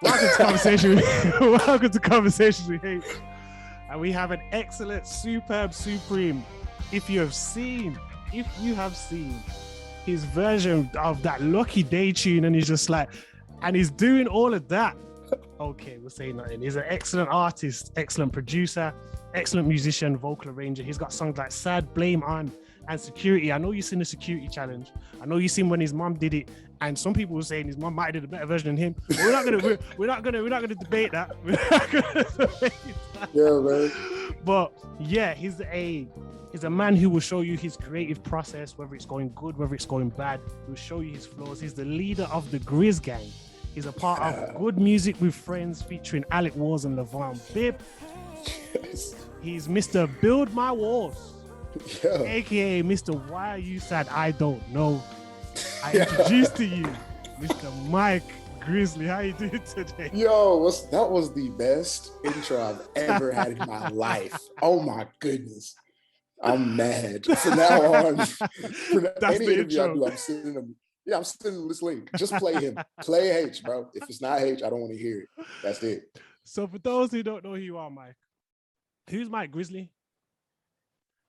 Welcome to Conversation. Welcome to Conversations with Haych. And we have an excellent, superb, supreme. If you have seen his version of that Lucky Day tune, and he's just like, and he's doing all of that. Okay, we'll say nothing. He's an excellent artist, excellent producer, excellent musician, vocal arranger. He's got songs like Sad, Blame On, and Security. I know you've seen the Security Challenge. I know you've seen when his mom did it, and some people were saying his mom might have did a better version than him. But we're not gonna debate that. We're not gonna debate that. Yeah, man. But yeah, he's a man who will show you his creative process, whether it's going good, whether it's going bad. He'll show you his flaws. He's the leader of the Grizz Gang. He's a part of Good Music with Friends featuring Alec Wars and Levon Bibb. Yes. He's Mr. Build My Walls, Yeah. aka Mr. Why Are You Sad? I Don't Know. I introduce to you Mr. Myke Grizzly. How you doing today? Yo, that was the best intro I've ever had in my life. Oh my goodness. I'm mad. From now on, That's any the interview I intro. do, I'm sending this link. Just play him. Play Haych, bro. If it's not Haych, I don't want to hear it. That's it. So for those who don't know who you are, Myke, who's Myke Grizzly?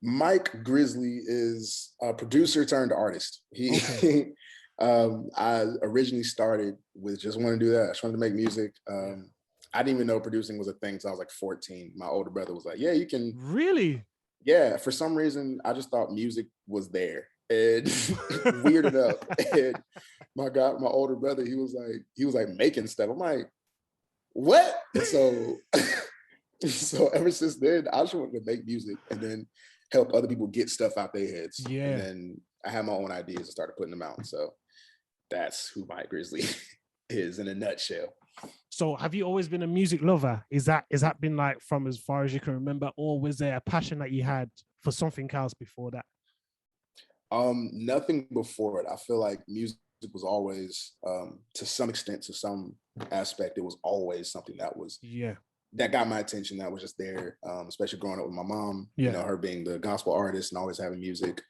Myke Grizzly is a producer turned artist. I originally started with just wanting to do that. I just wanted to make music. I didn't even know producing was a thing until I was like 14. My older brother was like, yeah, you can. Really? Yeah, for some reason, I just thought music was there. And weird enough. And my older brother, he was like making stuff. I'm like, what? And so ever since then, I just wanted to make music and then help other people get stuff out their heads. Yeah. And then I had my own ideas and started putting them out. So that's who Myke Grizzly is in a nutshell. So have you always been a music lover? Is that been like from as far as you can remember, or was there a passion that you had for something else before that? Nothing before it. I feel like music was always, to some extent, to some aspect, it was always something that got my attention. That was just there, especially growing up with my mom. Yeah. You know, her being the gospel artist and always having music.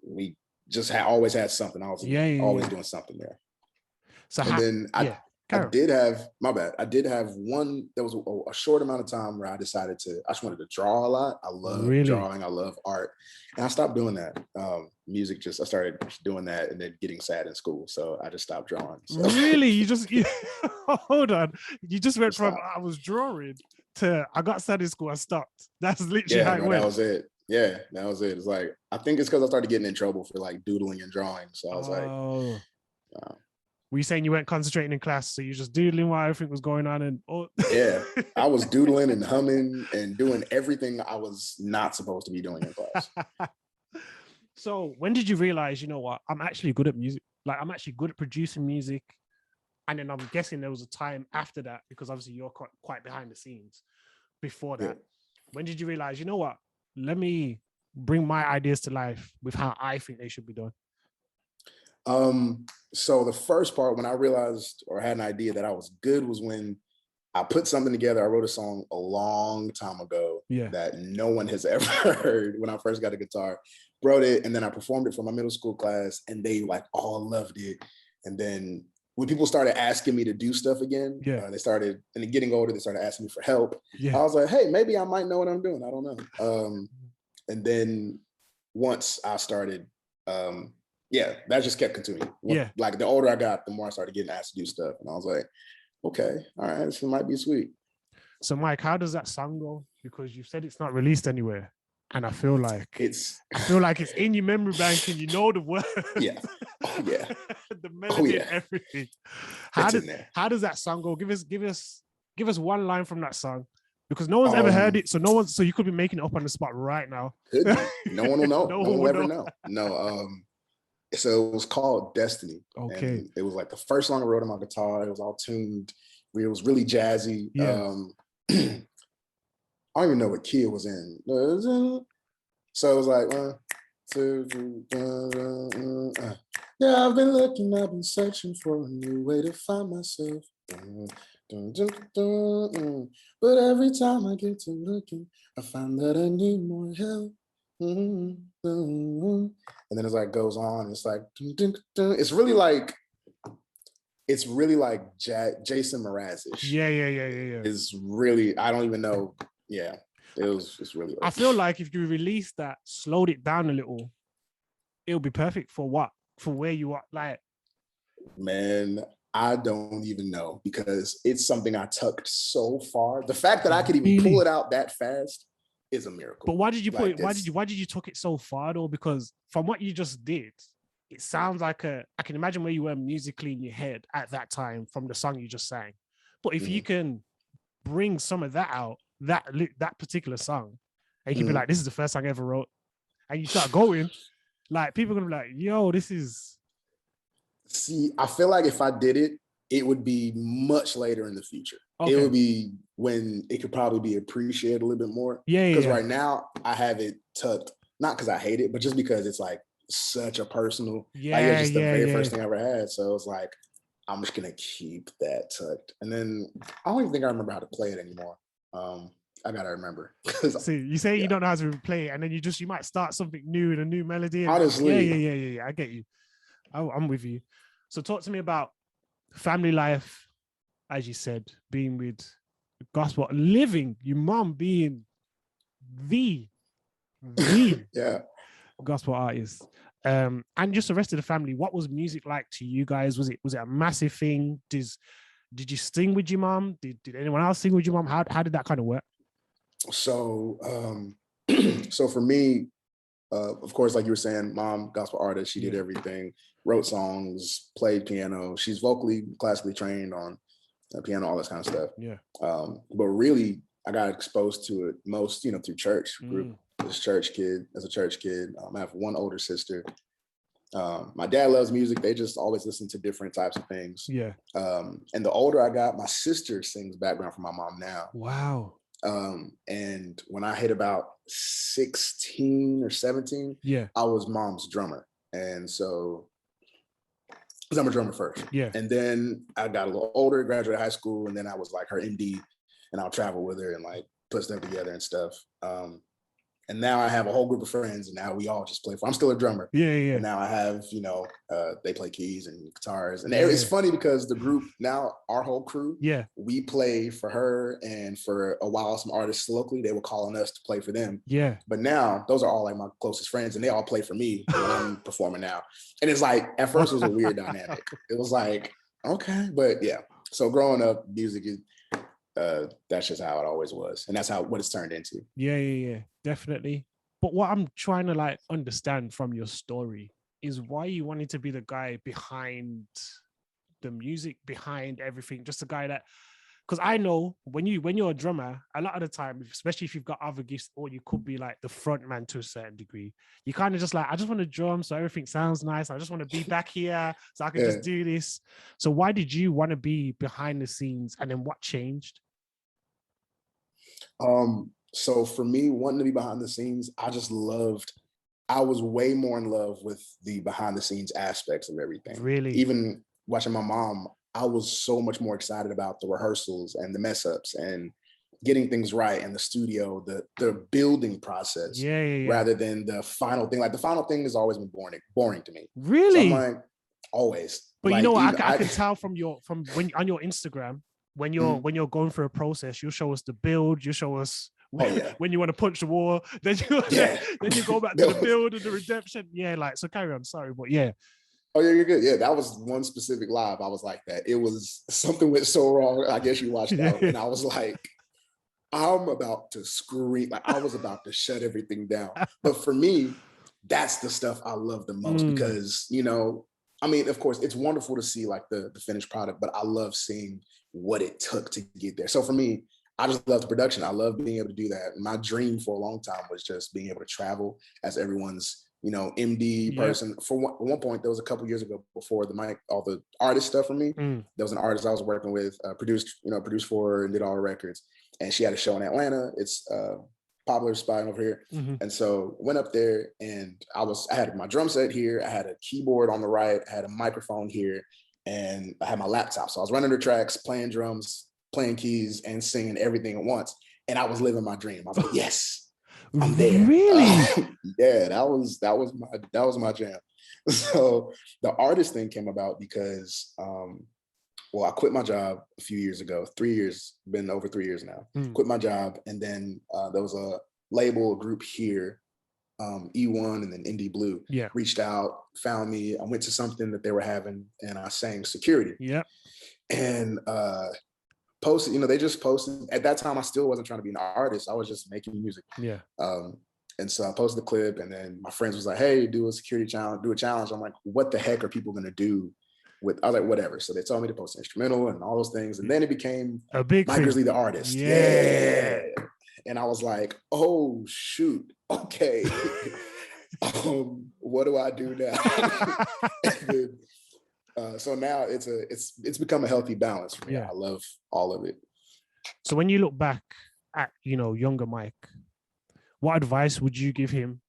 We just always had something. I was always doing something there. So I did have one, there was a short amount of time where I decided I just wanted to draw a lot. I love drawing, I love art. And I stopped doing that. Music I started doing that and then getting sad in school. So I just stopped drawing. So. Really? Hold on. You just went from I was drawing to I got sad in school, I stopped. That's literally how it went. That was it. Yeah, that was it. It's like, I think it's because I started getting in trouble for like doodling and drawing. So I was were you saying you weren't concentrating in class, so you're just doodling while everything was going on? And yeah, I was doodling and humming and doing everything I was not supposed to be doing in class. So when did you realize, you know what, I'm actually good at music? Like, I'm actually good at producing music. And then I'm guessing there was a time after that, because obviously you're quite behind the scenes before that. Yeah. When did you realize, you know what, let me bring my ideas to life with how I think they should be done? So the first part, when I realized or had an idea that I was good, was when I put something together. I wrote a song a long time ago that no one has ever heard when I first got a guitar. Wrote it, and then I performed it for my middle school class, and they like all loved it. And then when people started asking me to do stuff again, they started, and getting older, they started asking me for help. I was like, hey, maybe I might know what I'm doing. I don't know. And then once I started, that just kept continuing. Like the older I got, the more I started getting asked to do stuff. And I was like, okay, all right, this might be sweet. So Myke, how does that song go? Because you said it's not released anywhere. And I feel like it's in your memory bank and you know the words. Yeah. Oh, yeah. The melody and everything. How does that song go? Give us one line from that song. Because no one's ever heard it. So you could be making it up on the spot right now. No one will know. no one will ever know. No. So it was called Destiny. Okay. And it was like the first song I wrote on my guitar. It was all tuned. It was really jazzy. Yeah. I don't even know what key it was in. So it was like, yeah, I've been looking, I've been searching for a new way to find myself. But every time I get to looking, I find that I need more help. And then it's like goes on. It's like it's really like it's really like Jason Mraz-ish. Yeah. Is really, I don't even know. Yeah, it's really. I feel like if you release that, slowed it down a little, it'll be perfect for where you are. Like, man, I don't even know, because it's something I tucked so far. The fact that I could even pull it out that fast is a miracle. But why did you put it? Why did you tuck it so far though? Because from what you just did, it sounds like I can imagine where you were musically in your head at that time from the song you just sang. But if you can bring some of that out, that particular song, and you can be like, this is the first song I ever wrote, and you start going, like, people are gonna be like, yo, this is. See, I feel like if I did it, it would be much later in the future. Okay. It would be when it could probably be appreciated a little bit more. Yeah. Because right now I have it tucked, not because I hate it, but just because it's like such a personal, it's just the very first thing I ever had. So it's like, I'm just gonna keep that tucked. And then I don't even think I remember how to play it anymore. I gotta remember. See, you say you don't know how to play it, and then you might start something new and a new melody. Honestly, yeah. I get you. I'm with you. So talk to me about family life, as you said, being with gospel, living, your mom being the gospel artist, and just the rest of the family. What was music like to you guys? Was it a massive thing? Did you sing with your mom? Did anyone else sing with your mom? How did that kind of work? So so for me, of course, like you were saying, mom, gospel artist, she did everything, wrote songs, played piano. She's vocally, classically trained on piano, all this kind of stuff. Yeah. But really, I got exposed to it most, through church. Grew as a church kid. I have one older sister. My dad loves music. They just always listen to different types of things. Yeah. And the older I got, my sister sings background for my mom now. Wow. And when I hit about 16 or 17, I was mom's drummer. And so, because I'm a drummer first. Yeah. And then I got a little older, graduated high school, and then I was like her MD, and I'll travel with her and like put them together and stuff. And now I have a whole group of friends, and now we all just play. I'm still a drummer. Yeah. And now I have, they play keys and guitars. And it's funny because the group now, our whole crew, we play for her, and for a while, some artists locally, they were calling us to play for them. Yeah. But now those are all like my closest friends, and they all play for me when I'm performing now. And it's like, at first it was a weird dynamic. It was like, okay, but yeah. So growing up, music is, that's just how it always was, and that's what it's turned into. Yeah, definitely. But what I'm trying to like understand from your story is why you wanted to be the guy behind the music, behind everything, just a guy that, because I know when you're a drummer, a lot of the time, especially if you've got other gifts, or you could be like the front man to a certain degree, you kind of just like, I just want to drum so everything sounds nice. I just want to be back here so I can just do this. So why did you want to be behind the scenes, and then what changed? So for me, wanting to be behind the scenes, I was way more in love with the behind the scenes aspects of everything. Really? Even watching my mom, I was so much more excited about the rehearsals and the mess ups and getting things right in the studio, the building process, rather than the final thing. Like the final thing has always been boring to me. Really? So I'm like, always. But like, you know what, I can tell from when on your Instagram, when you're going through a process, you'll show us the build, you show us when you want to punch the wall, then you go back to the build and the redemption. Yeah, like, so carry on. Sorry, but yeah. Oh yeah, you're good. Yeah, that was one specific live. I was like that. It was something went so wrong. I guess you watched that, and I was like, I'm about to scream. Like I was about to shut everything down. But for me, that's the stuff I love the most because, I mean, of course, it's wonderful to see like the finished product, but I love seeing what it took to get there. So for me, I just love the production. I love being able to do that. My dream for a long time was just being able to travel as everyone's, MD person. For one point, there was a couple years ago before the Myke, all the artist stuff for me. There was an artist I was working with, produced for and did all the records. And she had a show in Atlanta. It's a popular spot over here. And so went up there, and I had my drum set here. I had a keyboard on the right. I had a microphone here, and I had my laptop. So I was running the tracks, playing drums, playing keys, and singing everything at once. And I was living my dream. I was like, yes, I'm there. Really? Yeah, that was my jam. So the artist thing came about because well, I quit my job a few years ago, been over 3 years now. Quit my job. And then there was a label, a group here, E1 and then Indie Blue, reached out, found me. I went to something that they were having and I sang Security. And posted, they just posted. At that time, I still wasn't trying to be an artist. I was just making music. And so I posted the clip and then my friends was like, hey, do a security challenge, do a challenge. I'm like, what the heck are people going to do? I was like, whatever. So they told me to post an instrumental and all those things. And then it became a big Myke Grizzly, the artist. Yeah. And I was like, oh, shoot. Okay. What do I do now? And then, so now it's become a healthy balance for me. I love all of it. So when you look back at, younger Myke, what advice would you give him?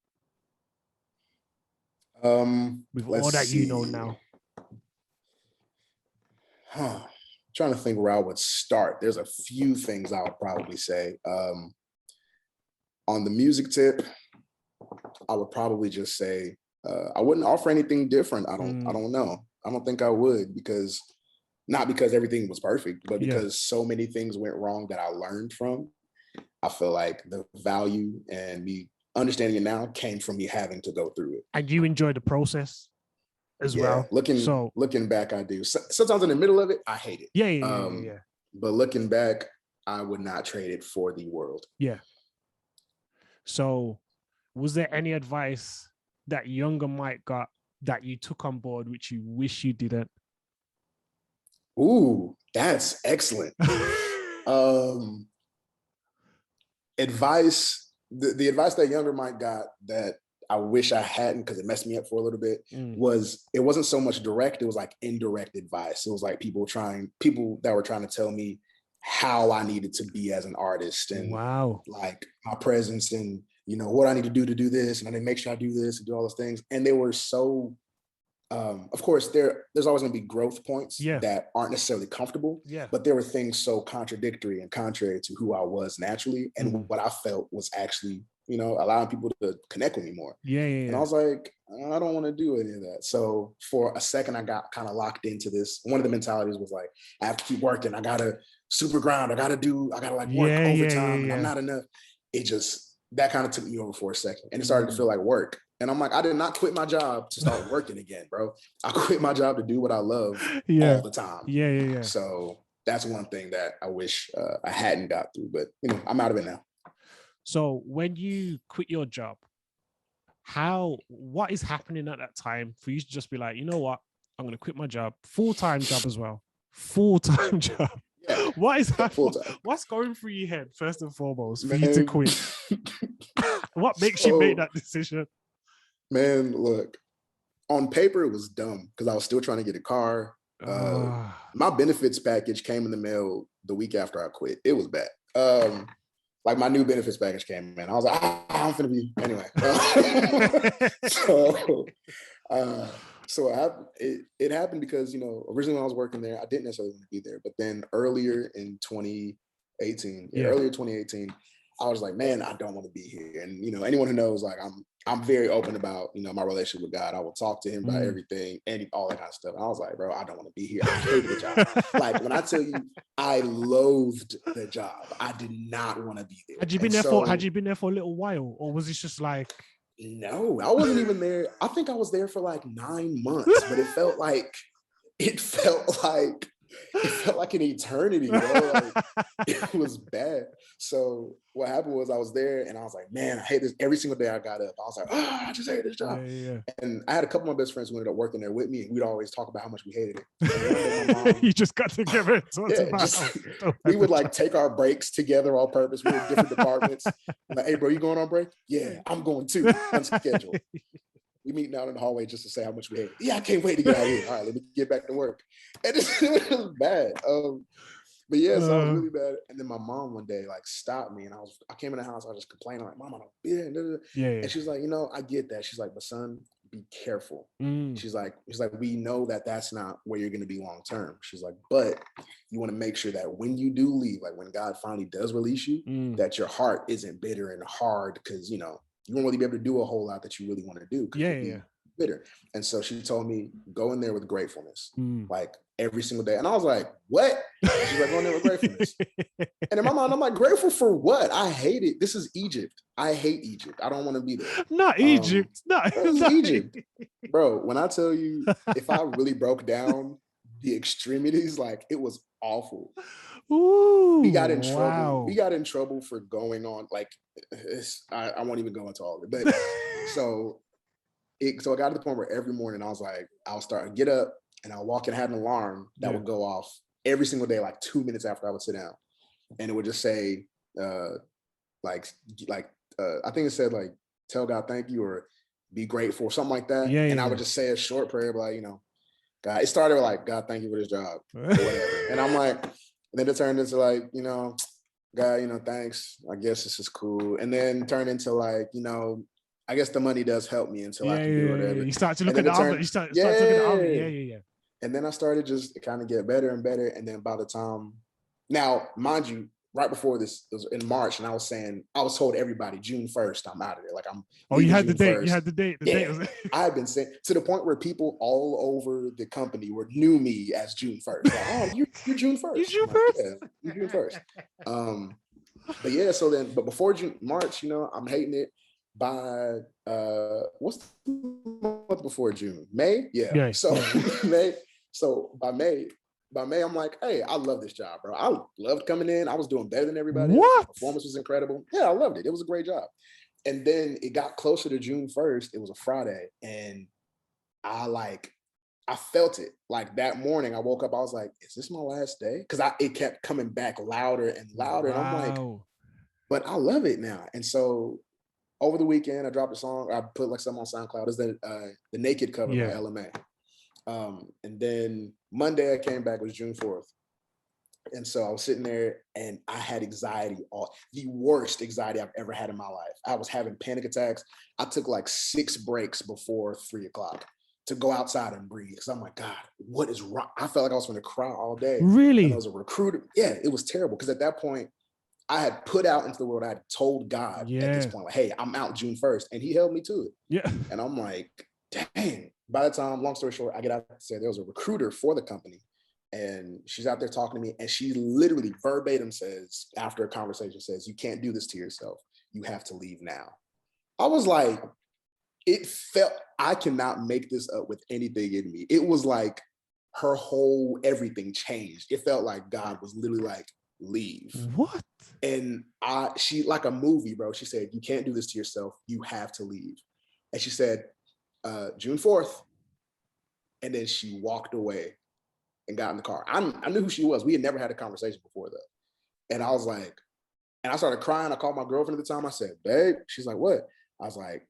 With all that you know now. Trying to think where I would start. There's a few things I would probably say. On the music tip, I would probably just say I wouldn't offer anything different. I don't know. I don't think I would, not because everything was perfect, but because so many things went wrong that I learned from. I feel like the value and me understanding it now came from me having to go through it. And you enjoy the process as well. Looking back, I do. Sometimes in the middle of it, I hate it. Yeah. But looking back, I would not trade it for the world. Yeah. So was there any advice that younger Myke got that you took on board, which you wish you didn't? Ooh, that's excellent. Advice, the advice that younger Myke got that I wish I hadn't, because it messed me up for a little bit, it wasn't so much direct, it was like indirect advice. It was like people that were trying to tell me how I needed to be as an artist and like my presence and what I need to do this, and I need to make sure I do this and do all those things. And they were so of course there's always going to be growth points that aren't necessarily comfortable, but there were things so contradictory and contrary to who I was naturally and what I felt was actually allowing people to connect with me more. And I was like, I don't want to do any of that. So for a second I got kind of locked into this. One of the mentalities was like, I have to keep working, I gotta super grind, I gotta like work overtime and I'm not enough. That kind of took me over for a second and it started to feel like work. And I'm like, I did not quit my job to start working again, bro. I quit my job to do what I love all the time. So that's one thing that I wish I hadn't got through, but I'm out of it now. So when you quit your job, what is happening at that time for you to just be like, you know what, I'm going to quit my job, full-time job as well, full-time job. Yeah. What is happening? What's going through your head first and foremost for you to quit? What makes you make that decision? Man, look, on paper it was dumb because I was still trying to get a car. My benefits package came in the mail the week after I quit. It was bad. Like my new benefits package came in. I was like, I'm gonna be anyway. So it happened because originally when I was working there, I didn't necessarily want to be there. But then earlier in 2018, I was like, man, I don't want to be here. And anyone who knows, like I'm very open about my relationship with God. I will talk to him about everything and all that kind of stuff. And I was like, bro, I don't want to be here. I hated the job. Like when I tell you, I loathed the job. I did not want to be there. Had you been there for a little while, or was it just like? No, I wasn't even there. I think I was there for like 9 months, but it felt like an eternity, bro. Like, it was bad. So what happened was I was there and I was like, man, I hate this. Every single day I got up, I was like, I just hate this job. And I had a couple of my best friends who ended up working there with me, and we'd always talk about how much we hated it. You just got together. We would like take our breaks together on purpose. We were in different departments. I'm like, hey, bro, you going on break? Yeah, I'm going too. Unscheduled. We meeting out in the hallway just to say how much we hate it. Yeah, I can't wait to get out of here. All right, let me get back to work. And it was bad. But yeah, so I was really bad. And then my mom one day like stopped me, and I came in the house, I was just complaining like, Mom, I don't be there. And she's like, I get that. She's like, but son, be careful. She's like, we know that that's not where you're going to be long term. She's like, but you want to make sure that when you do leave, like when God finally does release you, that your heart isn't bitter and hard because you won't really be able to do a whole lot that you really want to do. bitter. And so she told me, go in there with gratefulness, like every single day. And I was like, what? She's like, go in there with gratefulness. And in my mind, I'm like, grateful for what? I hate it. This is Egypt. I hate Egypt. I don't want to be there. Not Egypt. This is Egypt. Bro, when I tell you, if I really broke down the extremities, like it was awful. Ooh, we got in trouble. We got in trouble for going on, like, I won't even go into all of it. But so I got to the point where every morning I was like, I'll get up and I'll walk and have an alarm that would go off every single day, like 2 minutes after I would sit down. And it would just say, I think it said like, tell God thank you or be grateful, something like that. And I would just say a short prayer, like, God, it started with like, God, thank you for this job or whatever. And I'm like, then it turned into like, God, thanks. I guess this is cool. And then turned into like, I guess the money does help me until I can do whatever. You start to look at the oven. You start looking at the oven. Yeah. And then I started just kind of get better and better. And then by the time, now, mind you, right before this, it was in March, and I was told everybody June 1st, I'm out of there. Like you had June the date. 1st. You had the date. The date was I had been saying to the point where people all over the company knew me as June 1st. Like, oh, you're June 1st. You're June 1st? Yeah, you're June 1st. But yeah, but before March, I'm hating it. By what's the month before June? May? Yeah. So May. So by May, I'm like, hey, I love this job, bro. I loved coming in. I was doing better than everybody. What? The performance was incredible. Yeah, I loved it. It was a great job. And then it got closer to June 1st. It was a Friday. And I felt it. Like that morning, I woke up, I was like, is this my last day? Because it kept coming back louder and louder. Wow. And I'm like, but I love it now. And so over the weekend, I dropped a song. I put like something on SoundCloud. It's the Naked cover by LMA. And then Monday I came back, was June 4th. And so I was sitting there and I had anxiety, the worst anxiety I've ever had in my life. I was having panic attacks. I took like 6 breaks before 3:00 to go outside and breathe. Because I'm like, God, what is wrong? I felt like I was going to cry all day. Really? And I was a recruiter. Yeah, it was terrible. Because at that point, I had put out into the world, I had told God at this point, like, hey, I'm out June 1st. And he held me to it. Yeah. And I'm like, dang. By the time, long story short, I get out and say there was a recruiter for the company. And she's out there talking to me. And she literally verbatim says, after a conversation, says, you can't do this to yourself. You have to leave now. I was like, it felt, I cannot make this up with anything in me. It was like her whole everything changed. It felt like God was literally like, leave. What? And she, like a movie, bro, she said, you can't do this to yourself. You have to leave. And she said, June 4th. And then she walked away and got in the car. I knew who she was. We had never had a conversation before though. And I was like, and I started crying. I called my girlfriend at the time. I said, babe, she's like, what? I was like,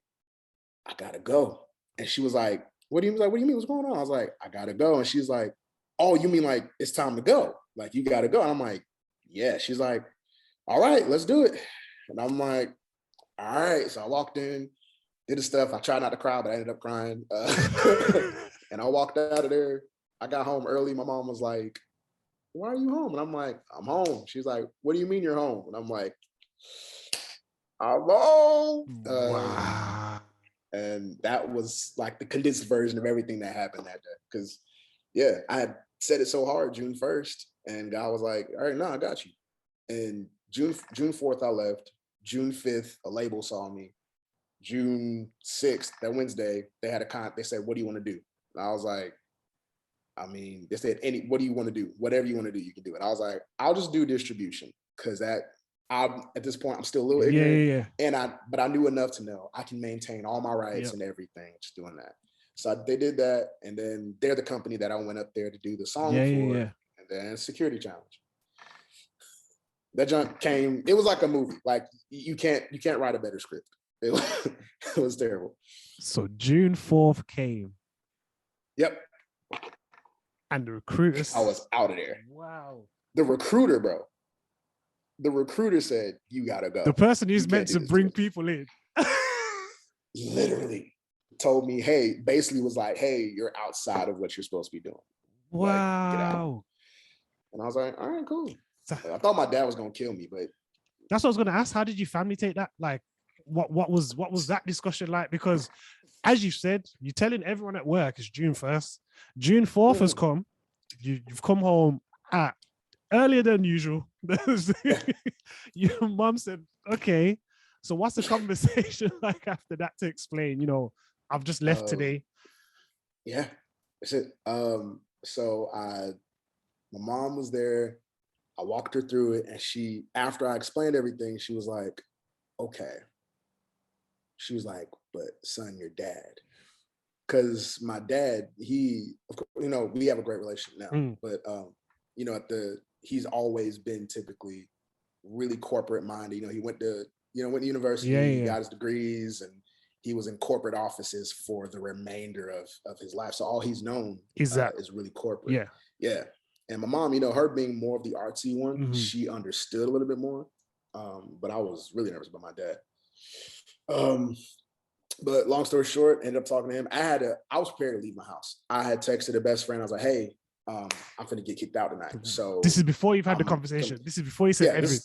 I gotta go. And she was like, what do you mean? What's going on? I was like, I gotta go. And she's like, oh, you mean like it's time to go? Like you gotta go. And I'm like, yeah. She's like, all right, let's do it. And I'm like, all right. So I walked in, did the stuff. I tried not to cry, but I ended up crying. And I walked out of there. I got home early. My mom was like, why are you home? And I'm like, I'm home. She's like, what do you mean you're home? And I'm like, I'm home. Wow. And that was like the condensed version of everything that happened that day. Because, yeah, I had said it so hard June 1st. And God was like, all right, no, I got you. And June 4th, I left. June 5th, a label saw me. June 6th, that Wednesday, they had they said, what do you want to do? And I was like, I mean, they said, what do you want to do? Whatever you want to do, you can do it. I was like, I'll just do distribution. Because at this point, I'm still a little ignorant. Yeah. But I knew enough to know I can maintain all my rights and everything, just doing that. So they did that. And then they're the company that I went up there to do the song for. Yeah. And then Security Challenge. That junk came, it was like a movie. Like you can't write a better script. It was terrible. So June 4th came. Yep. And the recruiter, I was out of there. Wow. The recruiter, bro. The recruiter said, you gotta go. The person who's meant to bring people in. Literally told me, hey, basically was like, hey, you're outside of what you're supposed to be doing. Wow. Like, get out. And I was like, all right, cool. I thought my dad was gonna kill me, but that's what I was gonna ask. How did your family take that? Like, what was that discussion like? Because as you said, you're telling everyone at work it's June 1st. June 4th has come. You've come home at earlier than usual. Your mom said, okay, so what's the conversation like after that to explain, you know, I've just left today? Yeah, that's it. So my mom was there. I walked her through it, and after I explained everything, she was like, okay. She was like, but son, your dad. Because my dad, we have a great relationship now, but he's always been typically really corporate minded. He went to university, got his degrees, and he was in corporate offices for the remainder of his life. So all he's known is really corporate. Yeah. And my mom, her being more of the artsy one, she understood a little bit more. But I was really nervous about my dad. But long story short, ended up talking to him. I was prepared to leave my house. I had texted a best friend. I was like, hey, I'm finna get kicked out tonight. So this is before you've had the conversation. This is before you said everything.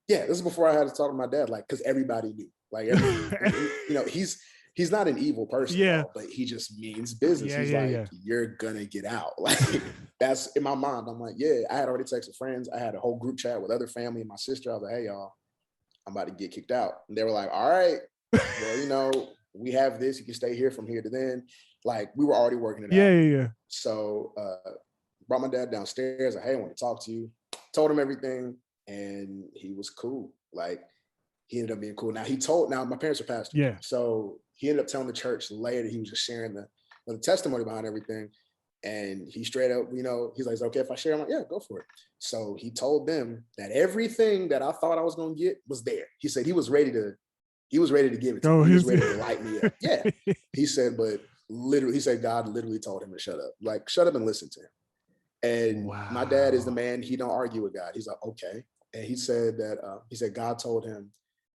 This is before I had to talk to my dad, like, because everybody knew. Like, he's not an evil person, at all, but he just means business. He's like, you're gonna get out. Like, that's in my mind. I'm like, I had already texted friends. I had a whole group chat with other family and my sister. I was like, hey, y'all, I'm about to get kicked out. And they were like, all right, well, we have this. You can stay here from here to then. Like, we were already working it out. Yeah. So brought my dad downstairs. Like, hey, I want to talk to you. Told him everything, and he was cool. Like, he ended up being cool. Now my parents are pastors. Yeah. So he ended up telling the church later, he was just sharing the testimony behind everything. And he straight up, he's like, is it okay if I share? I'm like, yeah, go for it. So he told them that everything that I thought I was going to get was there. He said he was ready to give it to me. He was ready to light me up. Yeah. He said, but literally, God literally told him to shut up. Like, shut up and listen to him. And my dad is the man. He don't argue with God. He's like, okay. And he said that, God told him,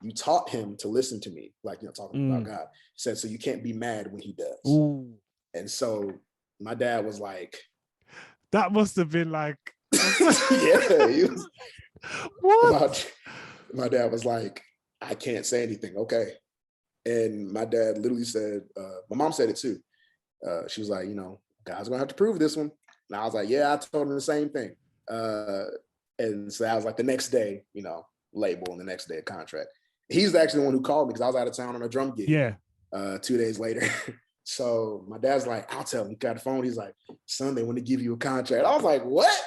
you taught him to listen to me. Like, talking about God. He said, so you can't be mad when he does. Ooh. And so my dad was like, that must have been like, he was, what? My dad was like, I can't say anything. Okay. And my dad literally said, my mom said it too. She was like, God's gonna have to prove this one. And I was like, yeah, I told him the same thing. And so that was like the next day, label, and the next day a contract. He's actually the one who called me because I was out of town on a drum gig. Yeah. 2 days later. So my dad's like, I'll tell him. He got the phone. He's like, son, they want to give you a contract. I was like, what?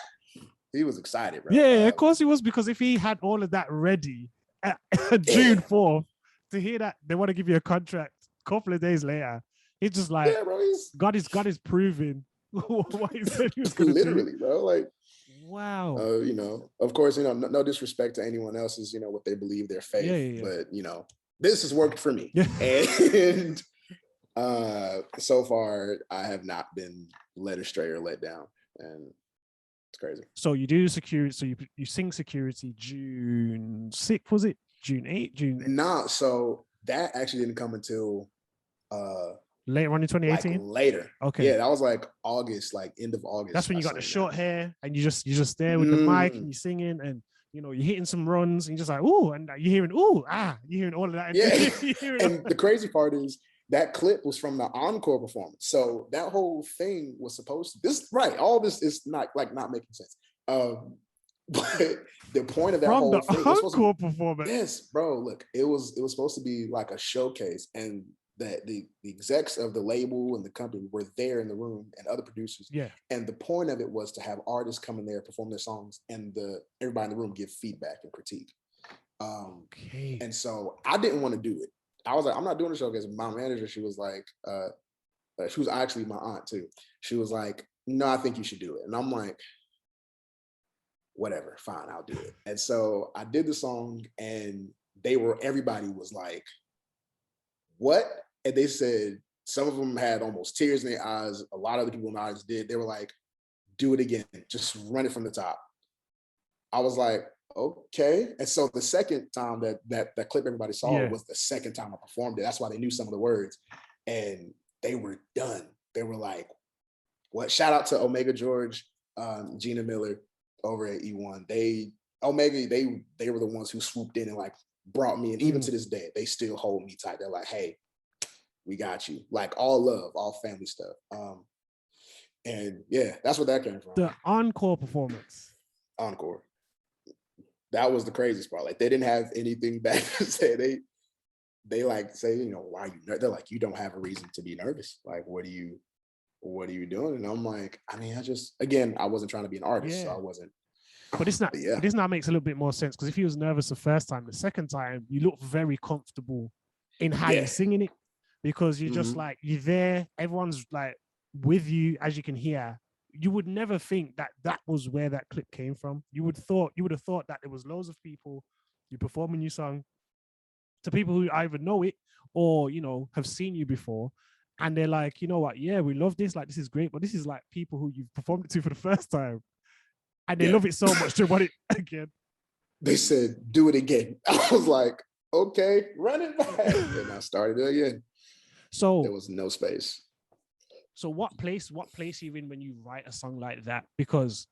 He was excited, bro. Yeah, of course he was, because if he had all of that ready at June 4th, to hear that they want to give you a contract a couple of days later, he's just like, God is proving what he said he was going to do. Literally, bro. Like, wow. Of course, no disrespect to anyone else's, what they believe, their faith. But, this has worked for me. And so far, I have not been led astray or let down. And it's crazy. So you do security. So you sing security June 6th, was it? June 8th? Nah, so that actually didn't come until later on in 2018. Like later. Okay. Yeah, that was like August, like end of August. That's when you got the short hair and you're just there with the mic and you're singing and you're hitting some runs and you're just like, ooh, and you're hearing you're hearing all of that. And the crazy part is that clip was from the encore performance. So that whole thing was supposed to all this is not making sense. But the point of that from whole the thing encore performance. Yes, bro. Look, it was supposed to be like a showcase, and that the execs of the label and the company were there in the room, and other producers. Yeah. And the point of it was to have artists come in there, perform their songs, and everybody in the room give feedback and critique. Okay. And so I didn't want to do it. I was like, I'm not doing the showcase. My manager, she was like, she was actually my aunt too. She was like, no, I think you should do it. And I'm like, whatever, fine, I'll do it. And so I did the song, and everybody was like, what? And they said, some of them had almost tears in their eyes. A lot of the people in the audience did. They were like, do it again. Just run it from the top. I was like, okay. And so the second time that clip everybody saw was the second time I performed it. That's why they knew some of the words. And they were done. They were like, what? Shout out to Omega George, Gina Miller over at E1. They were the ones who swooped in and like brought me, and even to this day, they still hold me tight. They're like, hey, we got you. Like all love, all family stuff. And yeah, that's where that came from. The encore performance. Encore. That was the craziest part. Like they didn't have anything bad to say. They like say, you know, why are you? They're like, you don't have a reason to be nervous. Like, what are you doing? And I'm like, I mean, I wasn't trying to be an artist, so I wasn't. But this now makes a little bit more sense, because if he was nervous the first time, the second time you look very comfortable in how you're singing it, because you're just like, you're there, everyone's like with you, as you can hear. You would never think that was where that clip came from. You would have thought that there was loads of people, you performing your song to people who either know it or, you know, have seen you before. And they're like, you know what? Yeah, we love this. Like, this is great. But this is like people who you've performed it to for the first time. And they love it so much they want it again. They said, do it again. I was like, okay, run it back. And I started it again. So there was no space. So what place are you in when you write a song like that? Because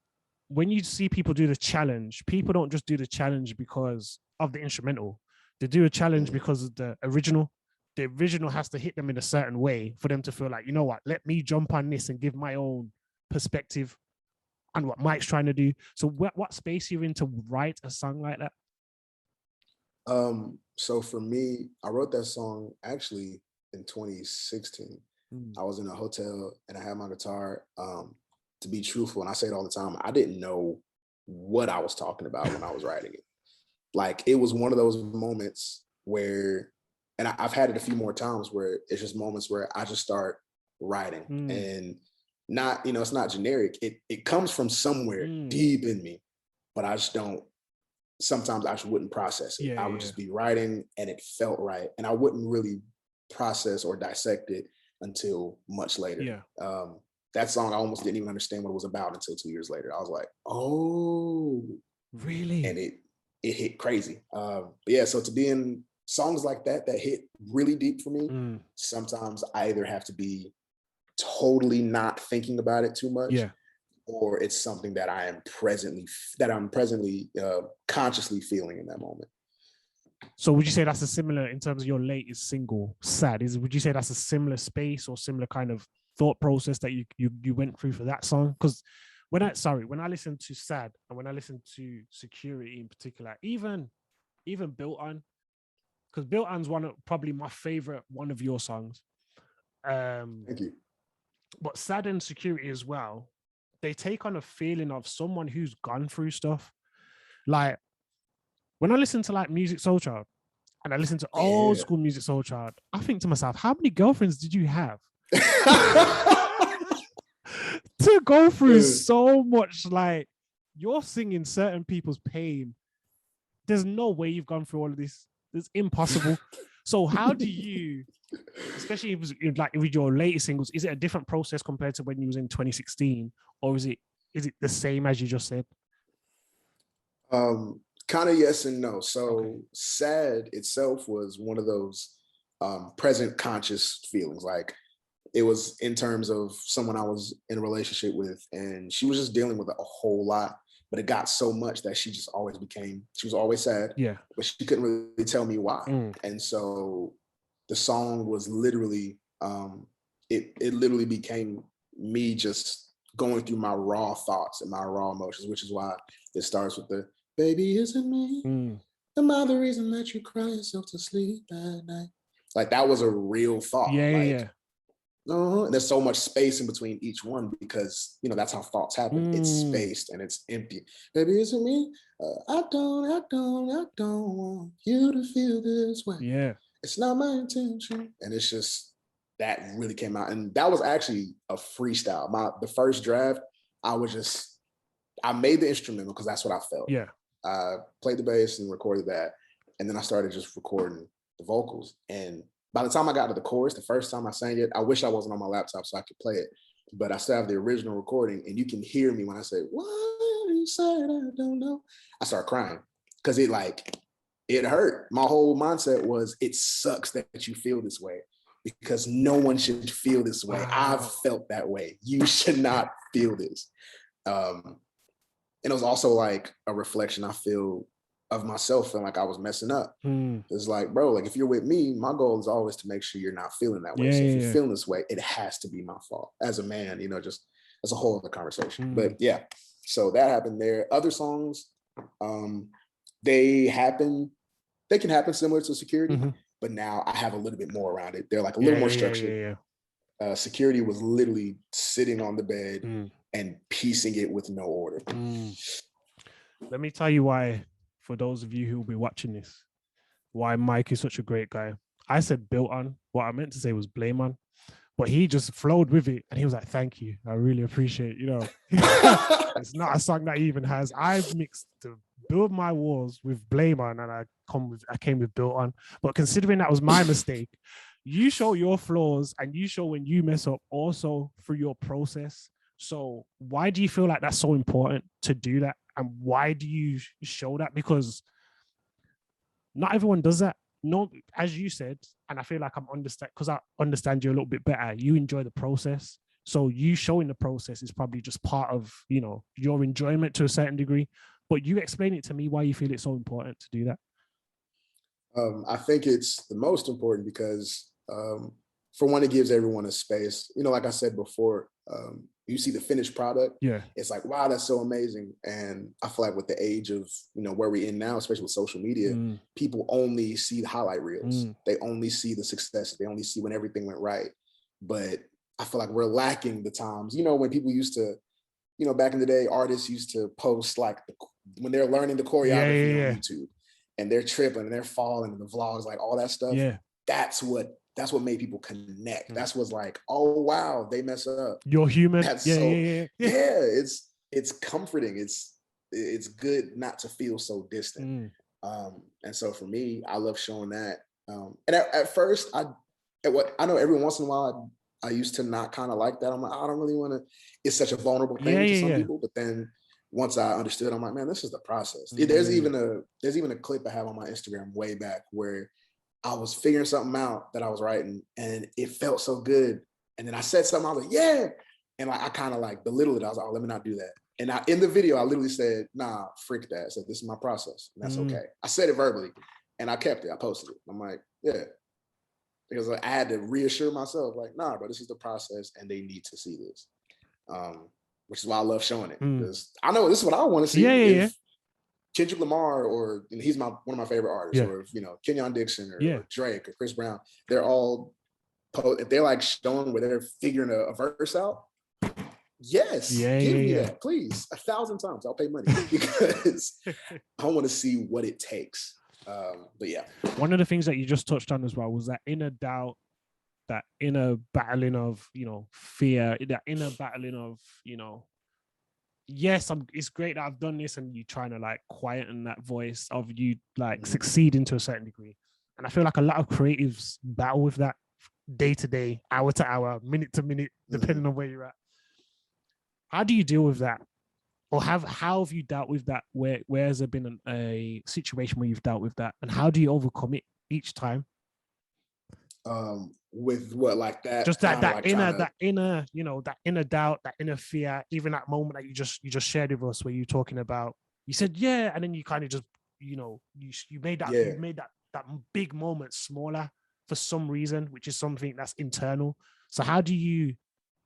when you see people do the challenge, people don't just do the challenge because of the instrumental. They do a challenge because of the original. The original has to hit them in a certain way for them to feel like, you know what, let me jump on this and give my own perspective on what Myke's trying to do. So what space are you in to write a song like that? So for me, I wrote that song actually in 2016. I was in a hotel and I had my guitar. To be truthful, and I say it all the time, I didn't know what I was talking about when I was writing it. Like, it was one of those moments where, and I've had it a few more times, where it's just moments where I just start writing and not, you know, it's not generic. It comes from somewhere deep in me, but I just don't, sometimes I just wouldn't process it. I would just be writing and it felt right. And I wouldn't really process or dissect it until much later. That song, I almost didn't even understand what it was about until 2 years later. I was like, oh, really? And it hit crazy. But yeah, so to be in songs like that hit really deep for me, sometimes I either have to be totally not thinking about it too much, or it's something that I'm presently consciously feeling in that moment. So would you say that's a similar, in terms of your latest single, Sad, would you say that's a similar space or similar kind of thought process that you went through for that song? Because when I listen to Sad and when I listen to Security in particular, even Built On, because Built On's probably my favorite one of your songs. Thank you. But Sad and Security as well, they take on a feeling of someone who's gone through stuff. Like, when I listen to like Music Soul Child and I listen to old school Music Soul Child, I think to myself, how many girlfriends did you have to go through so much? Like, you're singing certain people's pain. There's no way you've gone through all of this. It's impossible. So how do you, especially like with your latest singles, is it a different process compared to when you was in 2016, or is it the same as you just said? Kind of yes and no. So Sad itself was one of those present conscious feelings. Like, it was in terms of someone I was in a relationship with, and she was just dealing with a whole lot, but it got so much that she was always sad, but she couldn't really tell me why. And so the song was literally, it literally became me just going through my raw thoughts and my raw emotions, which is why it starts with the, baby, isn't me? Am I the reason that you cry yourself to sleep at night? Like, that was a real thought. And there's so much space in between each one because, you know, that's how thoughts happen. It's spaced and it's empty. Baby, isn't me? I don't want you to feel this way. It's not my intention. And it's just, that really came out. And that was actually a freestyle. The first draft, I made the instrumental because that's what I felt. I played the bass and recorded that. And then I started just recording the vocals. And by the time I got to the chorus, the first time I sang it, I wish I wasn't on my laptop so I could play it. But I still have the original recording, and you can hear me when I say, "Why you said I don't know." I start crying because it hurt. My whole mindset was, it sucks that you feel this way because no one should feel this way. Wow. I've felt that way. You should not feel this. And it was also like a reflection. I feel of myself feeling like I was messing up. Mm. It's like, bro, like if you're with me, my goal is always to make sure you're not feeling that way. Yeah, so if yeah, you're feeling this way, it has to be my fault as a man, you know, just that's a whole other conversation. But yeah, so that happened there. Other songs, they can happen similar to Security, but now I have a little bit more around it. They're like a little more structured. Security was literally sitting on the bed and piecing it with no order. Let me tell you why, for those of you who will be watching this, why Myke is such a great guy. I said built on. What I meant to say was blame on. But he just flowed with it. And he was like, thank you. I really appreciate it. You know, it's not a song that he even has. I've mixed the Build My Walls with Blame On, and I came with Built On. But considering that was my mistake, you show your flaws and you show when you mess up also through your process. So why do you feel like that's so important to do that? And why do you show that? Because not everyone does that. No, as you said, and I feel like I'm understand because I understand you a little bit better. You enjoy the process. So you showing the process is probably just part of, you know, your enjoyment to a certain degree. But you explain it to me why you feel it's so important to do that. I think it's the most important because for one, it gives everyone a space. You know, like I said before, you see the finished product. Yeah. It's like, wow, that's so amazing. And I feel like with the age of, you know, where we're in now, especially with social media, people only see the highlight reels. They only see the success. They only see when everything went right. But I feel like we're lacking the times, you know, when people used to, you know, back in the day, artists used to post like when they're learning the choreography on YouTube and they're tripping and they're falling and the vlogs, like all that stuff. Yeah. That's what made people connect. That's what's like, oh wow, they mess up. You're human. That's yeah. It's comforting. It's good not to feel so distant. And so for me, I love showing that. And at first, I know every once in a while I used to not kind of like that. I'm like, I don't really want to. It's such a vulnerable thing to some people. But then once I understood, I'm like, man, this is the process. There's even a clip I have on my Instagram way back where I was figuring something out that I was writing and it felt so good. And then I said something, I was like, yeah. And like, I kind of like belittled it. I was like, oh, let me not do that. And in the video, I literally said, nah, freak that. I said, this is my process. And that's okay. I said it verbally and I kept it. I posted it. I'm like, yeah. Because I had to reassure myself, like, nah, bro, this is the process and they need to see this. Which is why I love showing it. Because I know this is what I want to see. If Kendrick Lamar, or you know, he's one of my favorite artists, or you know, Kenyon Dixon or Drake or Chris Brown, they're all, if they're like showing where they're figuring a verse out, yes, give me that, please, 1,000 times. I'll pay money because I want to see what it takes. But yeah, one of the things that you just touched on as well was that inner doubt, that inner battling of, you know, fear, that inner battling of, you know, yes, it's great that I've done this, and you trying to like quieten that voice of you like succeeding to a certain degree. And I feel like a lot of creatives battle with that day to day, hour to hour, minute to minute, depending on where you're at. How do you deal with that? Or how have you dealt with that? Where has there been a situation where you've dealt with that? And how do you overcome it each time? With what, like that? Just that inner, you know, that inner doubt, that inner fear, even that moment that you just shared with us where you're talking about, you said, yeah, and then you kind of just, you know, you made that big moment smaller for some reason, which is something that's internal. So how do you,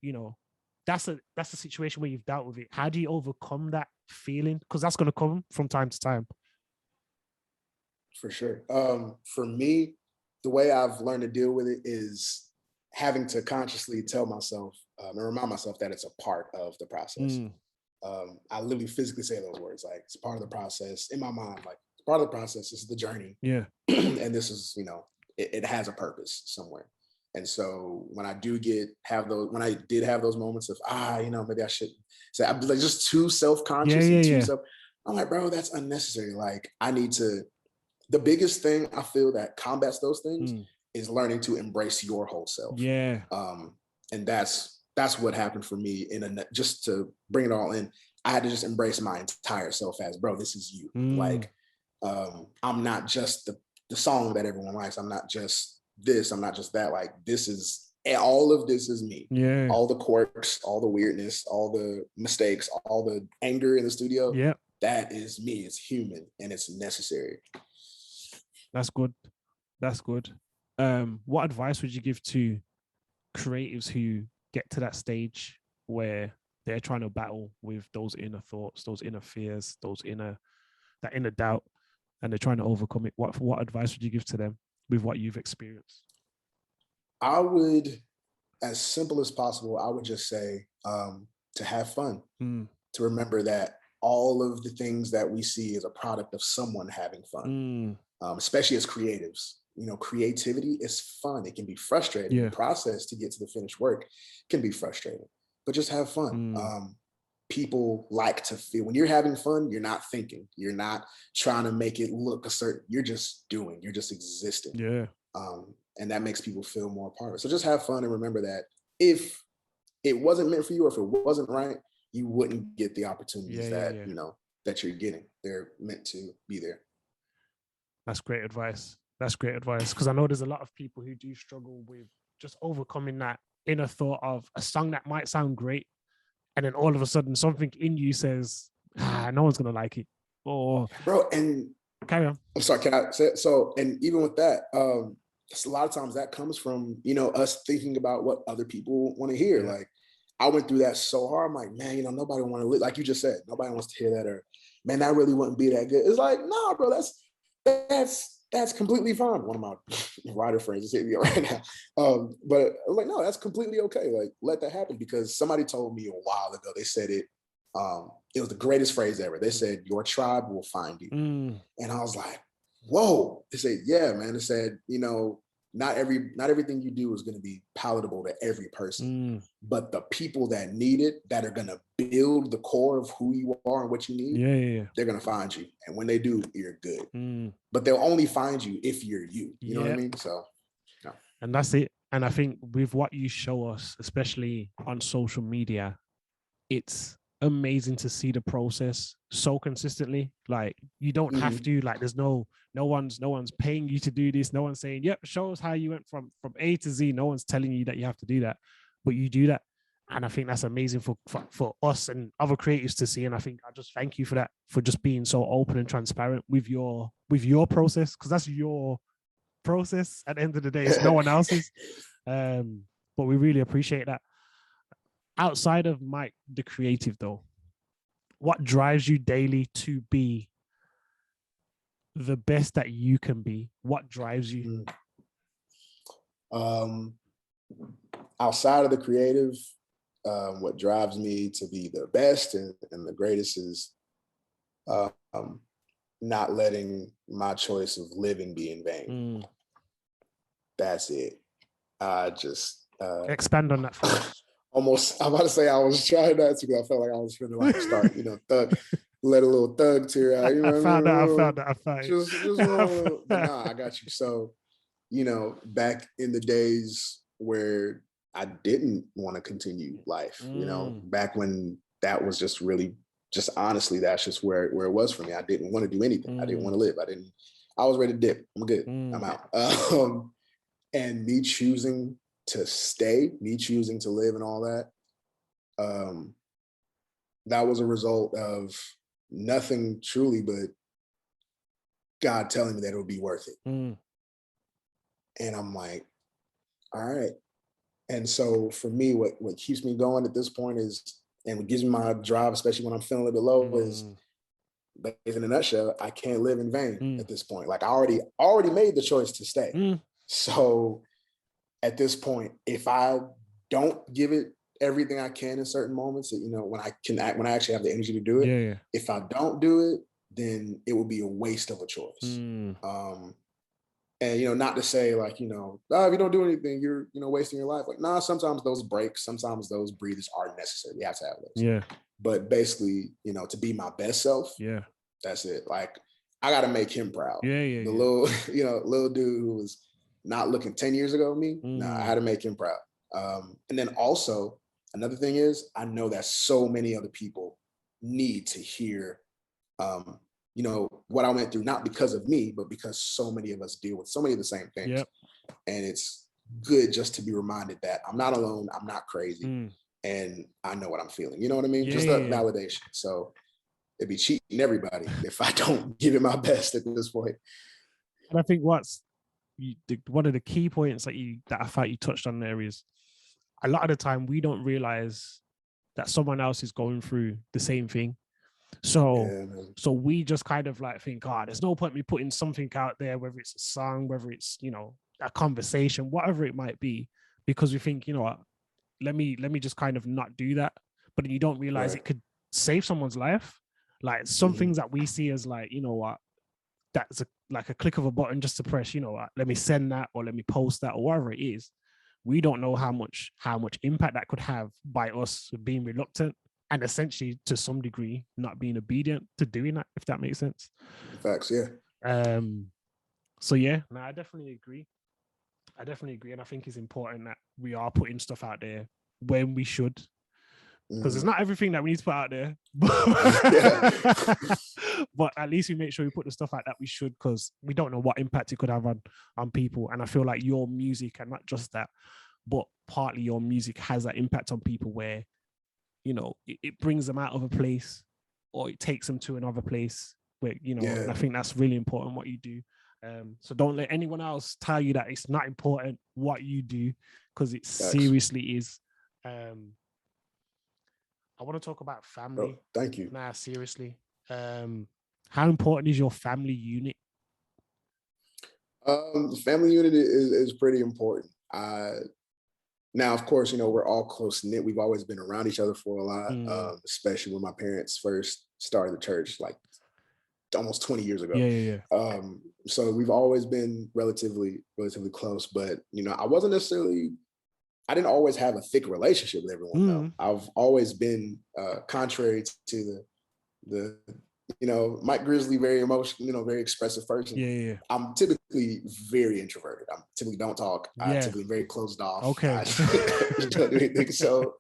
you know, that's a situation where you've dealt with it. How do you overcome that feeling? Because that's going to come from time to time. For sure. For me, the way I've learned to deal with it is having to consciously tell myself and remind myself that it's a part of the process. I literally physically say those words, like it's part of the process in my mind, like it's part of the process. This is the journey. Yeah. And this is, you know, it has a purpose somewhere. And so when I did have those moments of, you know, maybe I shouldn't say, I'm like just too self-conscious. I'm like, bro, that's unnecessary. Like the biggest thing I feel that combats those things is learning to embrace your whole self. Yeah. And that's what happened for me. Just to bring it all in, I had to just embrace my entire self as, bro, this is you. Like, I'm not just the song that everyone likes. I'm not just this. I'm not just that. Like, all of this is me. Yeah. All the quirks, all the weirdness, all the mistakes, all the anger in the studio. Yeah. that is me. It's human and it's necessary. That's good. That's good. What advice would you give to creatives who get to that stage where they're trying to battle with those inner thoughts, those inner fears, that inner doubt, and they're trying to overcome it? What advice would you give to them with what you've experienced? I would, as simple as possible, I would just say to have fun, to remember that all of the things that we see is a product of someone having fun, especially as creatives. You know, creativity is fun. It can be frustrating. The process to get to the finished work can be frustrating, but just have fun. People like to feel when you're having fun, you're not thinking, you're not trying to make it look a certain, you're just doing, you're just existing. Yeah. And that makes people feel more a part of it. So just have fun and remember that if it wasn't meant for you or if it wasn't right, you wouldn't get the opportunities you know, that you're getting. They're meant to be there. That's great advice. That's great advice. Because I know there's a lot of people who do struggle with just overcoming that inner thought of a song that might sound great. And then all of a sudden something in you says, no one's going to like it. Or bro, and carry on. I'm sorry, can I say it? So, and even with that, a lot of times that comes from, you know, us thinking about what other people want to hear. Like I went through that so hard. I'm like, man, you know, nobody want to like you just said, nobody wants to hear that, or man, that really wouldn't be that good. It's like, nah, bro, that's completely fine. One of my writer friends is hitting me right now. But I was like, no, that's completely okay. Like, let that happen, because somebody told me a while ago, they said it was the greatest phrase ever. They said, your tribe will find you. And I was like, whoa. They said, yeah, man. They said, you know, not everything you do is going to be palatable to every person, but the people that need it, that are going to build the core of who you are and what you need, they're going to find you. And when they do, you're good. But they'll only find you if you're you. You know what I mean? So, yeah. And that's it. And I think with what you show us, especially on social media, it's amazing to see the process so consistently. Like you don't have to, like there's no one's paying you to do this. No one's saying, yep, show us how you went from A to Z. No one's telling you that you have to do that, but you do that. And I think that's amazing for us and other creatives to see. And I think I just thank you for that, for just being so open and transparent with your process, because that's your process at the end of the day. It's no one else's. But we really appreciate that. Outside of Myke, the creative, though, what drives you daily to be the best that you can be? What drives you? Outside of the creative, what drives me to be the best and the greatest is not letting my choice of living be in vain. That's it. I just expand on that for me. Almost, I'm about to say I was trying not to, because I felt like I was gonna like start, you know, let a little thug tear out. You know, I found that. Just but nah, I got you. So, you know, back in the days where I didn't want to continue life, you know, back when that was just really, just honestly, that's just where it was for me. I didn't want to do anything. I didn't want to live. I was ready to dip. I'm good. I'm out. And me choosing to stay, me choosing to live and all that, that was a result of nothing truly but God telling me that it would be worth it. And I'm like, all right. And so for me, what keeps me going at this point is, and what gives me my drive, especially when I'm feeling a little bit low, is, in a nutshell, I can't live in vain at this point. Like I already made the choice to stay. So at this point, if I don't give it everything I can in certain moments, you know, when I actually have the energy to do it, if I don't do it, then it will be a waste of a choice. And, you know, not to say like, you know, if you don't do anything, you're, you know, wasting your life. Like, nah, sometimes those breaks, sometimes those breathers are necessary. You have to have those. But basically, you know, to be my best self, that's it. Like, I got to make him proud. The little, you know, little dude who was not looking 10 years ago, me, nah, I had to make him proud. And then also, another thing is, I know that so many other people need to hear, you know, what I went through, not because of me, but because so many of us deal with so many of the same things. And it's good just to be reminded that I'm not alone, I'm not crazy, and I know what I'm feeling. You know what I mean? Just that validation. So it'd be cheating everybody if I don't give it my best at this point. And I think one of the key points that I thought you touched on there is a lot of the time we don't realize that someone else is going through the same thing. So we just kind of like think, there's no point me putting something out there, whether it's a song, whether it's, a conversation, whatever it might be, because we think, what, let me just kind of not do that. But then you don't realize it could save someone's life. Like some things that we see as like, what, that's like a click of a button just to press, what, let me send that or let me post that or whatever it is. We don't know how much impact that could have by us being reluctant and essentially to some degree not being obedient to doing that, if that makes sense. Facts, yeah. So yeah, no, I definitely agree. And I think it's important that we are putting stuff out there when we should. Because it's not everything that we need to put out there. But at least we make sure we put the stuff out that we should, because we don't know what impact it could have on people. And I feel like your music, and not just that, but partly your music has that impact on people where, it brings them out of a place or it takes them to another place where, and I think that's really important what you do. So don't let anyone else tell you that it's not important what you do, because it seriously is. I want to talk about family. Oh, thank you. Nah, seriously. How important is your family unit? The family unit is pretty important. Now, of course, we're all close knit. We've always been around each other for a lot, especially when my parents first started the church, like almost 20 years ago. Yeah. So we've always been relatively close, but I didn't always have a thick relationship with everyone. Though. I've always been contrary to the Myke Grizzly, very emotional, very expressive person. Yeah. I'm typically very introverted. I typically don't talk. I'm typically very closed off. Okay. I don't do anything. So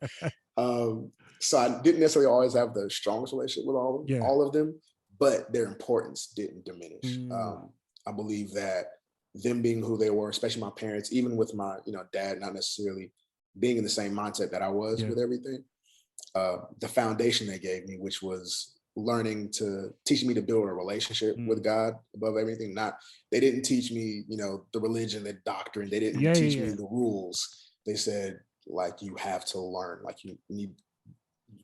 I didn't necessarily always have the strongest relationship with all of them, but their importance didn't diminish. I believe that them being who they were, especially my parents, even with my dad not necessarily being in the same mindset that I was with everything, the foundation they gave me, which was teaching me to build a relationship with God above everything. They didn't teach me, the religion, the doctrine. They didn't teach me the rules. They said, like, you have to learn, like you need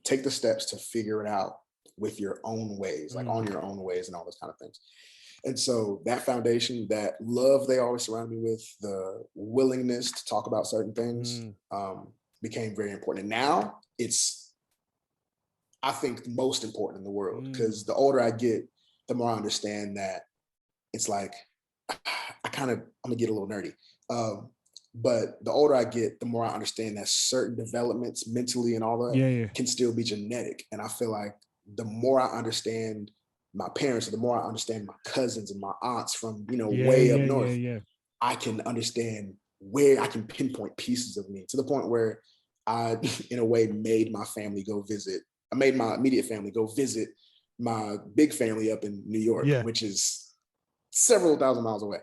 take the steps to figure it out with your own ways, like on your own ways and all those kind of things. And so that foundation, that love they always surround me with, the willingness to talk about certain things became very important. And now it's, I think, the most important in the world, because the older I get, the more I understand that it's like, I'm gonna get a little nerdy. But the older I get, the more I understand that certain developments mentally and all that can still be genetic. And I feel like the more I understand my parents, the more I understand my cousins and my aunts from, way up north, I can understand where I can pinpoint pieces of me, to the point where I, in a way, made my family go visit. I made my immediate family go visit my big family up in New York, which is several thousand miles away.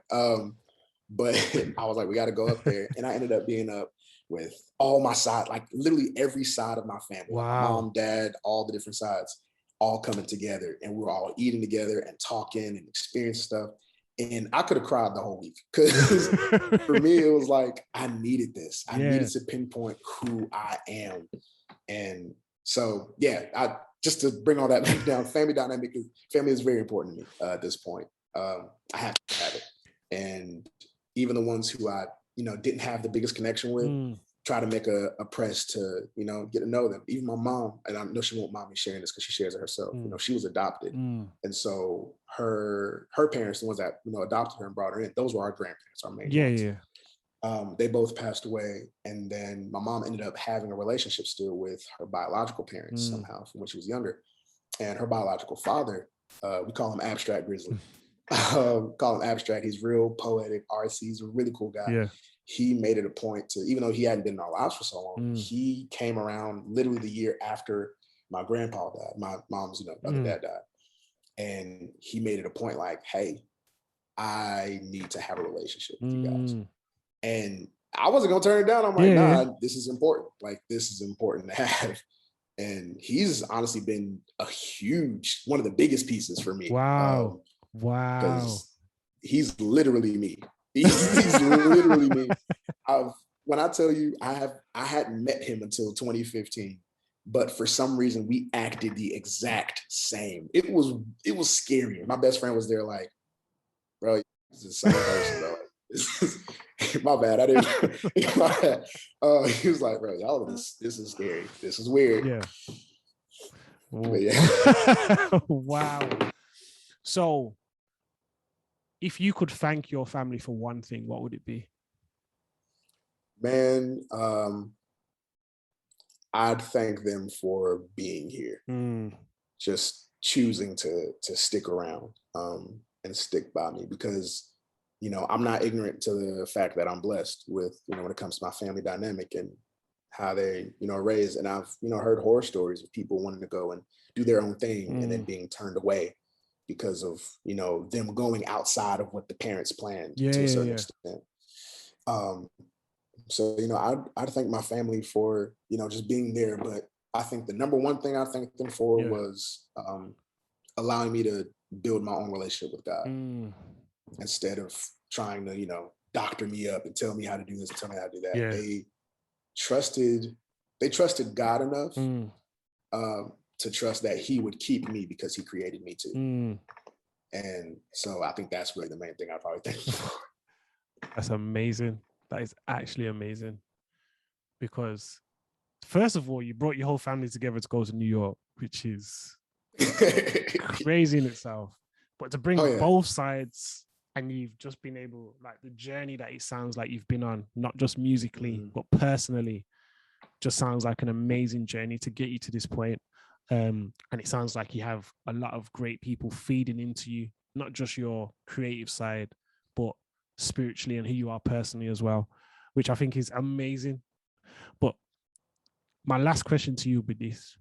But I was like, we got to go up there. And I ended up being up with all my side, like literally every side of my family, like mom, dad, all the different sides, all coming together. And we were all eating together and talking and experiencing stuff. And I could have cried the whole week, because for me, it was like, I needed this. I needed to pinpoint who I am. And so, just to bring all that back down, family dynamic, family is very important to me at this point. I have to have it. And even the ones who I, didn't have the biggest connection with, try to make a press to, get to know them. Even my mom, and I know she won't mind me sharing this because she shares it herself. She was adopted. And so her parents, the ones that, adopted her and brought her in, those were our grandparents, our main ones. They both passed away. And then my mom ended up having a relationship still with her biological parents somehow from when she was younger. And her biological father, we call him Abstract Grizzly. Call him Abstract. He's real poetic, artsy. He's a really cool guy. He made it a point to, even though he hadn't been in our lives for so long, he came around literally the year after my grandpa died. My mom's, other dad died. And he made it a point, like, hey, I need to have a relationship with you guys. And I wasn't gonna turn it down. I'm like, nah, this is important. Like, this is important to have. And he's honestly been one of the biggest pieces for me. Wow. Because he's literally me. He's literally me. When I tell you, I hadn't met him until 2015, but for some reason we acted the exact same. It was scary. My best friend was there like, bro, this is the same person, bro. My bad. I didn't. He was like, bro, y'all, this is scary. This is weird. Yeah. But yeah. Wow. So, if you could thank your family for one thing, what would it be? Man, I'd thank them for being here. Just choosing to stick around and stick by me, because I'm not ignorant to the fact that I'm blessed with, when it comes to my family dynamic and how they, are raised. And I've, heard horror stories of people wanting to go and do their own thing and then being turned away because of, them going outside of what the parents planned to a certain extent. So, I'd thank my family for, just being there. But I think the number one thing I thanked them for was allowing me to build my own relationship with God instead of trying to, doctor me up and tell me how to do this and tell me how to do that. They trusted God enough to trust that he would keep me because he created me too. And so I think that's really the main thing I probably thank you for. That's amazing. That is actually amazing. Because first of all, you brought your whole family together to go to New York, which is crazy in itself. But to bring both sides, and you've just been able, like the journey that it sounds like you've been on, not just musically, but personally, just sounds like an amazing journey to get you to this point. And it sounds like you have a lot of great people feeding into you, not just your creative side, but spiritually and who you are personally as well, which I think is amazing. But my last question to you would be this: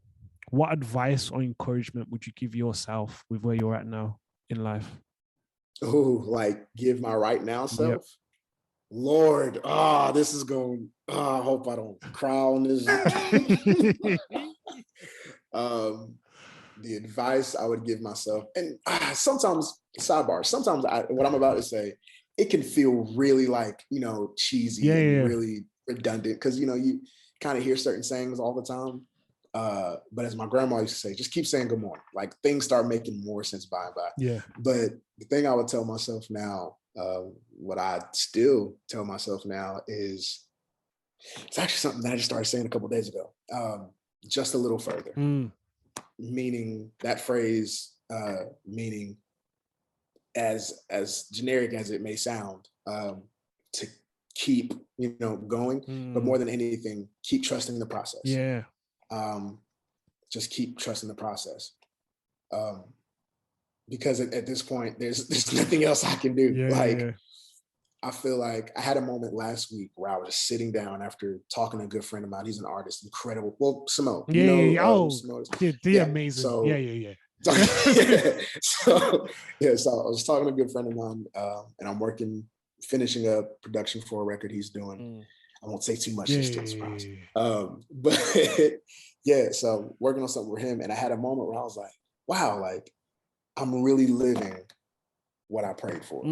what advice or encouragement would you give yourself with where you're at now in life? Oh, like give my right now self? Yep. Lord, this is going, I hope I don't cry on this. The advice I would give myself, and sometimes, sidebar, sometimes what I'm about to say, it can feel really like, cheesy and really redundant, because, you kind of hear certain sayings all the time. But as my grandma used to say, just keep saying good morning. Like things start making more sense by and by. Yeah. But the thing I would tell myself now, what I still tell myself now is, it's actually something that I just started saying a couple of days ago. Just a little further. Meaning that phrase, meaning as generic as it may sound, to keep, going, but more than anything, keep trusting the process. Yeah. Just keep trusting the process. Because at this point, there's nothing else I can do. I feel like I had a moment last week where I was just sitting down after talking to a good friend of mine. He's an artist, incredible. Well, Simone. Amazing. So, so I was talking to a good friend of mine, and I'm finishing up production for a record he's doing. I won't say too much just to surprise. But so working on something with him, and I had a moment where I was like, wow, like I'm really living what I prayed for.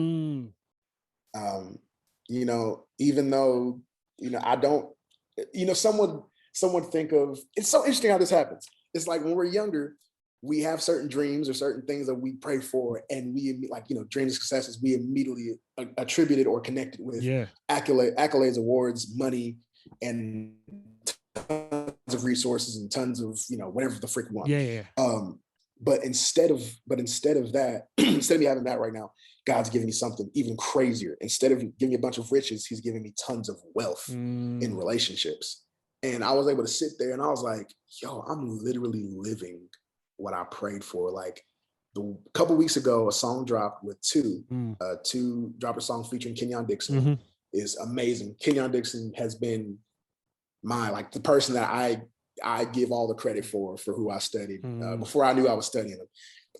Even though, I don't, someone think of, it's so interesting how this happens. It's like when we're younger, we have certain dreams or certain things that we pray for, and we dreams and successes, we immediately attributed or connected with accolades, awards, money, and tons of resources and tons of, whatever the frick we want. But instead of that, instead of me having that right now, God's giving me something even crazier. Instead of giving me a bunch of riches, he's giving me tons of wealth in relationships. And I was able to sit there and I was like, yo, I'm literally living what I prayed for. Like a couple weeks ago, a song dropped with Two dropped a song featuring Kenyon Dixon. Is amazing. Kenyon Dixon has been the person that I give all the credit for who I studied before I knew I was studying him.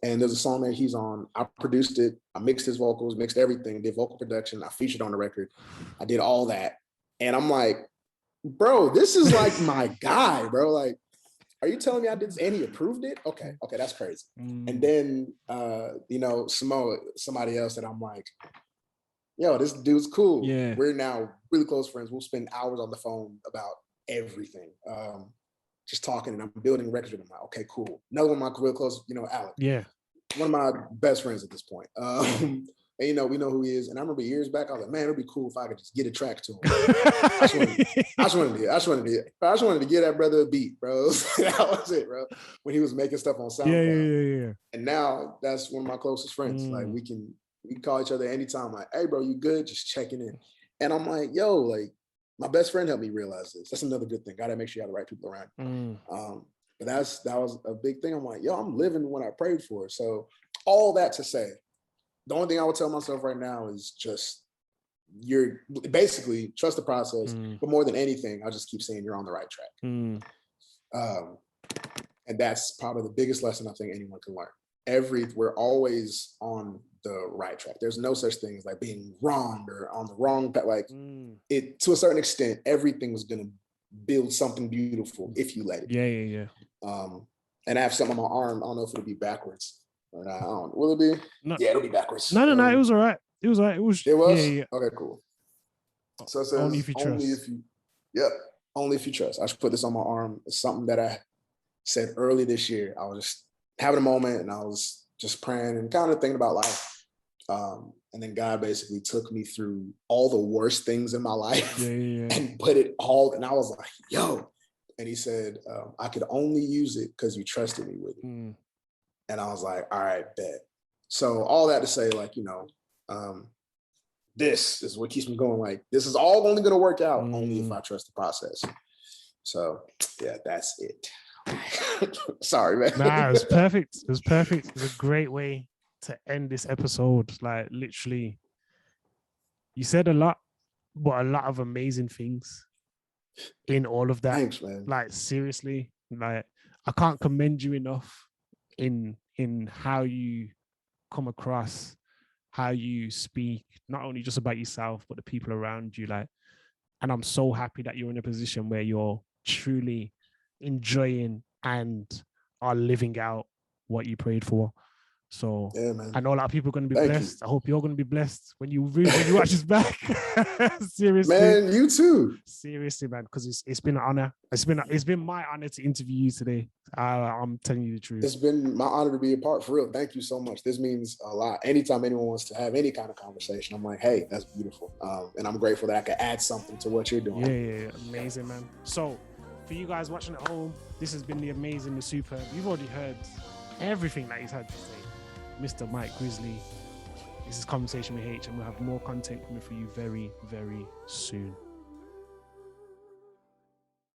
And there's a song that he's on. I produced it. I mixed his vocals, mixed everything, did vocal production. I featured on the record. I did all that. And I'm like, bro, this is like my guy, bro. Like, are you telling me I did this and he approved it? Okay, that's crazy. And then, somebody else that I'm like, yo, this dude's cool. Yeah. We're now really close friends. We'll spend hours on the phone about everything. Just talking, and I'm building records with him. I'm like, okay, cool. Another one of my real close, Alec. Yeah. One of my best friends at this point. And we know who he is. And I remember years back, I was like, man, it'd be cool if I could just get a track to him. I just wanted to get that brother a beat, bro. That was it, bro. When he was making stuff on SoundCloud. Yeah. And now that's one of my closest friends. Like we can call each other anytime. Like, hey, bro, you good? Just checking in. And I'm like, yo, like my best friend helped me realize this. That's another good thing. Gotta make sure you have the right people around you. But that was a big thing. I'm like, yo, I'm living what I prayed for. So all that to say, the only thing I would tell myself right now is just you're basically trust the process. But more than anything, I'll just keep saying you're on the right track. And that's probably the biggest lesson I think anyone can learn. We're always on the right track. There's no such thing as like being wrong or on the wrong path. Like it, to a certain extent, everything's gonna build something beautiful if you let it. Yeah. And I have something on my arm. I don't know if it'll be backwards or not. I don't know. Will it be? No. Yeah, it'll be backwards. No. It was all right. It was. It was? Yeah. Okay, cool. So it says, only if you trust. Only if you trust. I should put this on my arm. It's something that I said early this year. I was just having a moment and I was just praying and kind of thinking about life. And then God basically took me through all the worst things in my life and put it all. And I was like, yo. And he said, I could only use it because you trusted me with it. And I was like, all right, bet. So all that to say, like, this is what keeps me going. Like, this is all only going to work out only if I trust the process. So yeah, that's it. Sorry, man. Nah, it was perfect. It was perfect. It was a great way to end this episode. Like, literally, you said a lot, but a lot of amazing things in all of that. Thanks, man. Like, seriously, like I can't commend you enough in how you come across, how you speak, not only just about yourself, but the people around you. Like, and I'm so happy that you're in a position where you're truly enjoying and are living out what you prayed for. So yeah, man. I know a lot of people are going to be blessed. I hope you're going to be blessed when you watch this back. Seriously, man, you too. Seriously, man, because it's been an honor. It's been my honor to interview you today. I'm telling you the truth. It's been my honor to be a part. For real, thank you so much. This means a lot. Anytime anyone wants to have any kind of conversation, I'm like, hey, that's beautiful. And I'm grateful that I could add something to what you're doing. Yeah, amazing, man. So for you guys watching at home, this has been the amazing, the superb. You've already heard everything that he's had to say. Mr. Myke Grizzly. This is Conversation with Haych, and we'll have more content coming for you very, very soon.